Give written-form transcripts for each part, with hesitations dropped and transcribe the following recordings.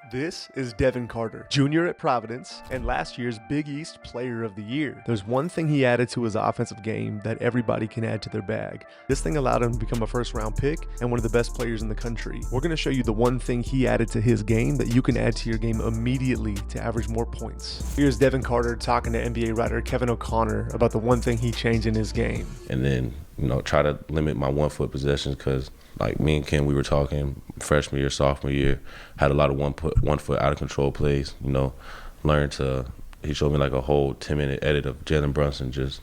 This is Devin Carter, junior at Providence and last year's Big East Player of the Year. There's one thing he added to his offensive game that everybody can add to their bag. This thing allowed him to become a first-round pick and one of the best players in the country. We're going to show you the one thing he added to his game that you can add to your game immediately to average more points. Here's Devin Carter talking to NBA writer Kevin O'Connor about the one thing he changed in his game. And then, try to limit my 1 foot possessions because like me and Ken, we were talking freshman year, sophomore year, had a lot of one foot out of control plays, he showed me like a whole 10-minute edit of Jalen Brunson, just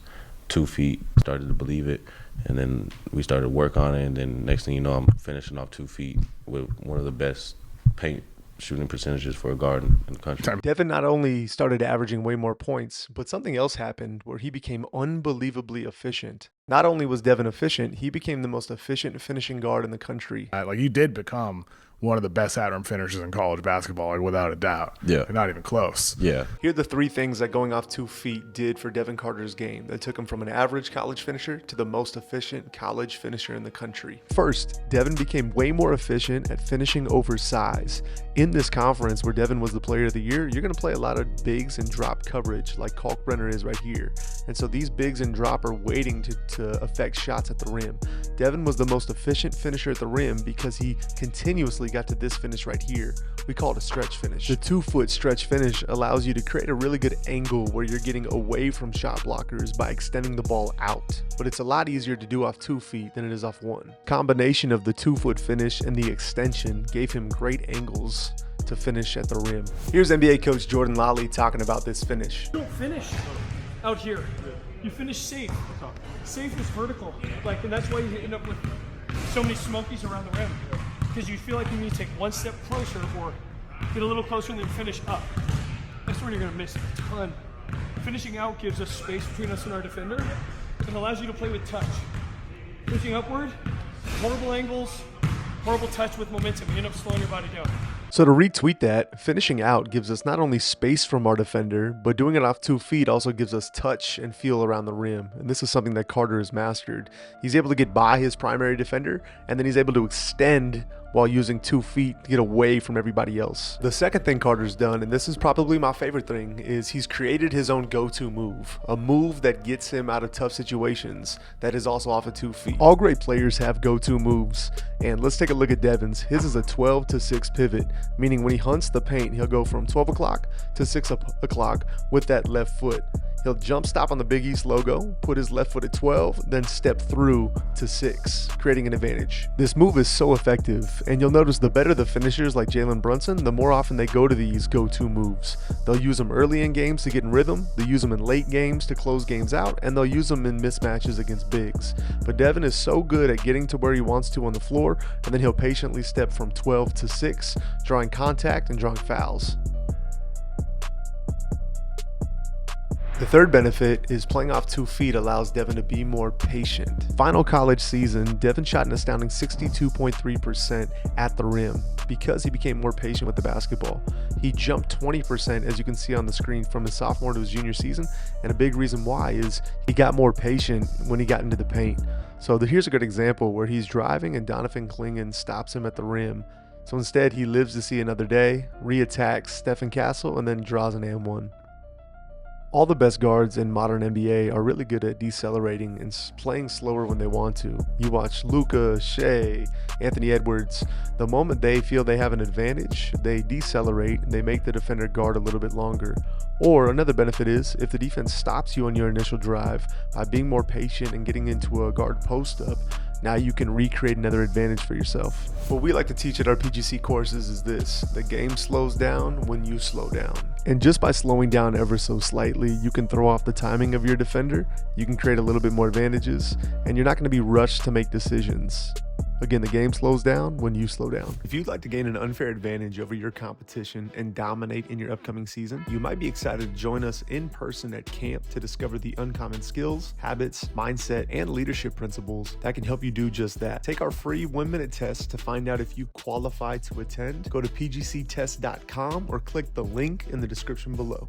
2 feet, started to believe it. And then we started to work on it. And then next thing you know, I'm finishing off 2 feet with one of the best paint shooting percentages for a guard in the country. Devin not only started averaging way more points, but something else happened where he became unbelievably efficient. Not only was Devin efficient, he became the most efficient finishing guard in the country. You did become one of the best at-rim finishers in college basketball, without a doubt. Yeah. Not even close. Yeah. Here are the 3 things that going off 2 feet did for Devin Carter's game that took him from an average college finisher to the most efficient college finisher in the country. First, Devin became way more efficient at finishing over size. In this conference where Devin was the player of the year, you're going to play a lot of bigs and drop coverage like Kalkbrenner is right here. And so these bigs and drop are waiting to affect shots at the rim. Devin was the most efficient finisher at the rim because he continuously got to this finish right here. We call it a stretch finish. The 2-foot stretch finish allows you to create a really good angle where you're getting away from shot blockers by extending the ball out. But it's a lot easier to do off 2 feet than it is off 1. Combination of the 2-foot finish and the extension gave him great angles to finish at the rim. Here's NBA coach Jordan Lolly talking about this finish. You don't finish out here. You finish safe. Safe is vertical. And that's why you end up with so many smokies around the rim. Because you feel like you need to take 1 step closer or get a little closer and then finish up. That's where you're going to miss a ton. Finishing out gives us space between us and our defender. It allows you to play with touch. Pushing upward, horrible angles, horrible touch with momentum. You end up slowing your body down. So to retweet that, finishing out gives us not only space from our defender, but doing it off 2 feet also gives us touch and feel around the rim. And this is something that Carter has mastered. He's able to get by his primary defender, and then he's able to extend while using 2 feet to get away from everybody else. The second thing Carter's done, and this is probably my favorite thing, is he's created his own go-to move. A move that gets him out of tough situations that is also off of 2 feet. All great players have go-to moves, and let's take a look at Devin's. His is a 12 to 6 pivot, meaning when he hunts the paint, he'll go from 12 o'clock to 6 o'clock with that left foot. He'll jump stop on the Big East logo, put his left foot at 12, then step through to 6, creating an advantage. This move is so effective, and you'll notice the better the finishers like Jalen Brunson, the more often they go to these go-to moves. They'll use them early in games to get in rhythm, they'll use them in late games to close games out, and they'll use them in mismatches against bigs. But Devin is so good at getting to where he wants to on the floor, and then he'll patiently step from 12 to 6, drawing contact and drawing fouls. The third benefit is playing off 2 feet allows Devin to be more patient. Final college season, Devin shot an astounding 62.3% at the rim because he became more patient with the basketball. He jumped 20%, as you can see on the screen, from his sophomore to his junior season, and a big reason why is he got more patient when he got into the paint. So here's a good example where he's driving and Donovan Clingan stops him at the rim. So instead, he lives to see another day, re-attacks Stephen Castle, and then draws an and-one. All the best guards in modern NBA are really good at decelerating and playing slower when they want to. You watch Luka, Shea, Anthony Edwards. The moment they feel they have an advantage, they decelerate and they make the defender guard a little bit longer. Or another benefit is if the defense stops you on your initial drive by being more patient and getting into a guard post-up, now you can recreate another advantage for yourself. What we like to teach at our PGC courses is this: the game slows down when you slow down. And just by slowing down ever so slightly, you can throw off the timing of your defender, you can create a little bit more advantages, and you're not going to be rushed to make decisions. Again, the game slows down when you slow down. If you'd like to gain an unfair advantage over your competition and dominate in your upcoming season, you might be excited to join us in person at camp to discover the uncommon skills, habits, mindset, and leadership principles that can help you do just that. Take our free 1-minute test to find out if you qualify to attend. Go to pgctest.com or click the link in the description below.